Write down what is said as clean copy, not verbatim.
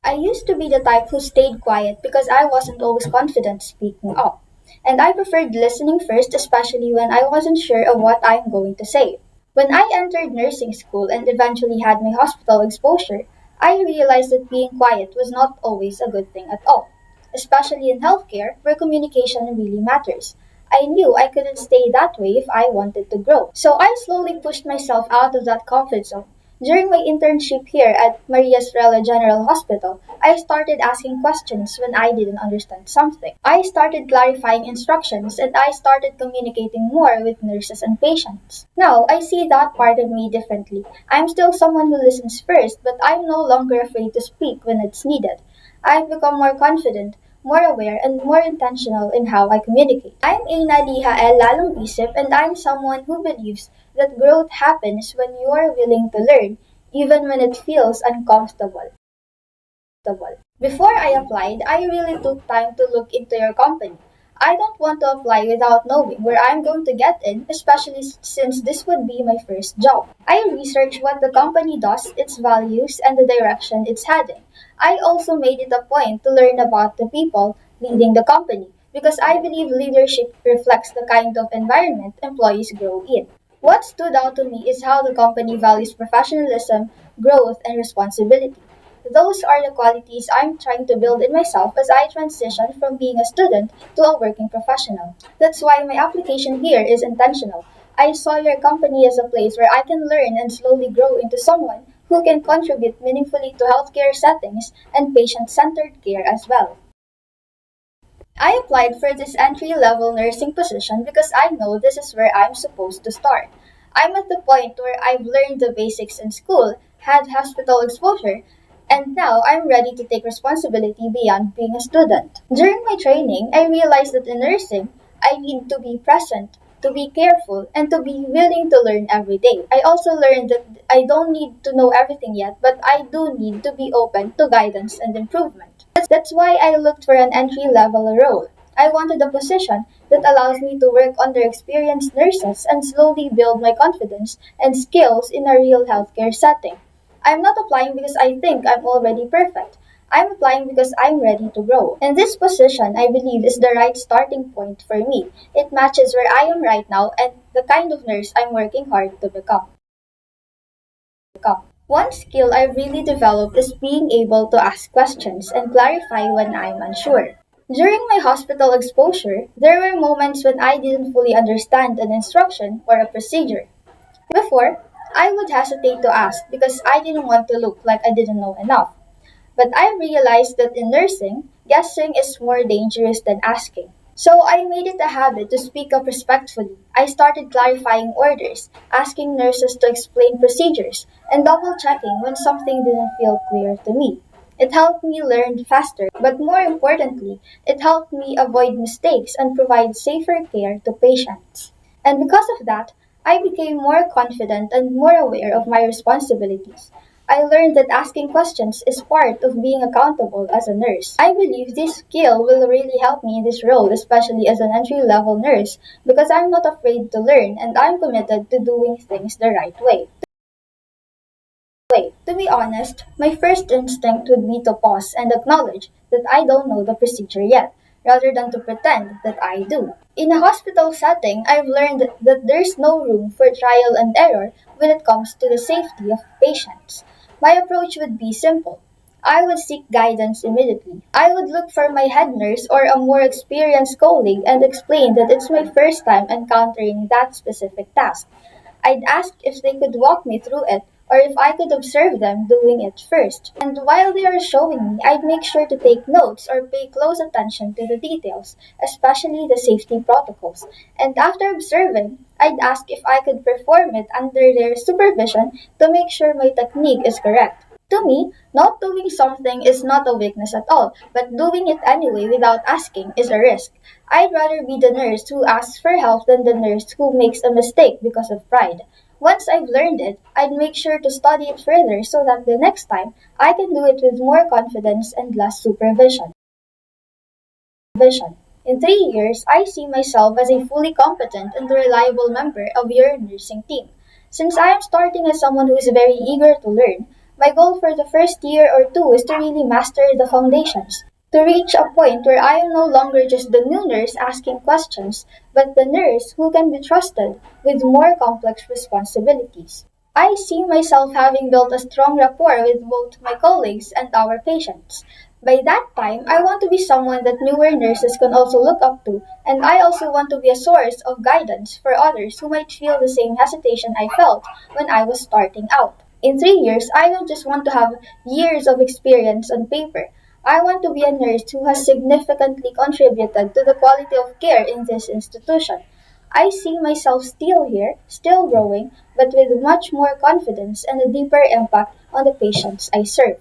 I used to be the type who stayed quiet because I wasn't always confident speaking up. And I preferred listening first, especially when I wasn't sure of what I'm going to say. When I entered nursing school and eventually had my hospital exposure, I realized that being quiet was not always a good thing at all, especially in healthcare where communication really matters. I knew I couldn't stay that way if I wanted to grow. So I slowly pushed myself out of that comfort zone. During my internship here at Maria Estrella General Hospital, I started asking questions when I didn't understand something. I started clarifying instructions and I started communicating more with nurses and patients. Now, I see that part of me differently. I'm still someone who listens first, but I'm no longer afraid to speak when it's needed. I've become more confident, more aware, and more intentional in how I communicate. I'm Aina Liha Lalong Isip, and I'm someone who believes that growth happens when you are willing to learn, even when it feels uncomfortable. Before I applied, I really took time to look into your company. I don't want to apply without knowing where I'm going to get in, especially since this would be my first job. I researched what the company does, its values, and the direction it's heading. I also made it a point to learn about the people leading the company because I believe leadership reflects the kind of environment employees grow in. What stood out to me is how the company values professionalism, growth, and responsibility. Those are the qualities I'm trying to build in myself as I transition from being a student to a working professional. That's why my application here is intentional. I saw your company as a place where I can learn and slowly grow into someone who can contribute meaningfully to healthcare settings and patient centered care as well. I applied for this entry level nursing position because I know this is where I'm supposed to start. I'm at the point where I've learned the basics in school, had hospital exposure, and now I'm ready to take responsibility beyond being a student. During my training, I realized that in nursing, I need to be present, to be careful, and to be willing to learn every day. I also learned that I don't need to know everything yet, but I do need to be open to guidance and improvement. That's why I looked for an entry level role. I wanted a position that allows me to work under experienced nurses and slowly build my confidence and skills in a real healthcare setting. I'm not applying because I think I'm already perfect. I'm applying because I'm ready to grow. And this position, I believe, is the right starting point for me. It matches where I am right now and the kind of nurse I'm working hard to become. One skill I've really developed is being able to ask questions and clarify when I'm unsure. During my hospital exposure, there were moments when I didn't fully understand an instruction or a procedure. Before, I would hesitate to ask because I didn't want to look like I didn't know enough. But I realized that in nursing, guessing is more dangerous than asking. So I made it a habit to speak up respectfully. I started clarifying orders, asking nurses to explain procedures, and double checking when something didn't feel clear to me. It helped me learn faster, but more importantly, it helped me avoid mistakes and provide safer care to patients. And because of that, I became more confident and more aware of my responsibilities. I learned that asking questions is part of being accountable as a nurse. I believe this skill will really help me in this role, especially as an entry level nurse, because I'm not afraid to learn and I'm committed to doing things the right way. To be honest, my first instinct would be to pause and acknowledge that I don't know the procedure yet, rather than to pretend that I do. In a hospital setting, I've learned that there's no room for trial and error when it comes to the safety of patients. My approach would be simple. I would seek guidance immediately. I would look for my head nurse or a more experienced colleague and explain that it's my first time encountering that specific task. I'd ask if they could walk me through it or if I could observe them doing it first. And while they are showing me, I'd make sure to take notes or pay close attention to the details, especially the safety protocols. And after observing, I'd ask if I could perform it under their supervision to make sure my technique is correct. To me, not doing something is not a weakness at all, but doing it anyway without asking is a risk. I'd rather be the nurse who asks for help than the nurse who makes a mistake because of pride. Once I've learned it, I'd make sure to study it further so that the next time I can do it with more confidence and less supervision. In 3 years, I see myself as a fully competent and reliable member of your nursing team. Since I am starting as someone who is very eager to learn, My goal for the first year or two is to really master the foundations, to reach a point where I am no longer just the new nurse asking questions, but the nurse who can be trusted with more complex responsibilities. I see myself having built a strong rapport with both my colleagues and our patients. By that time, I want to be someone that newer nurses can also look up to, and I also want to be a source of guidance for others who might feel the same hesitation I felt when I was starting out. In 3 years, I don't just want to have years of experience on paper. I want to be a nurse who has significantly contributed to the quality of care in this institution. I see myself still here, still growing, but with much more confidence and a deeper impact on the patients I serve.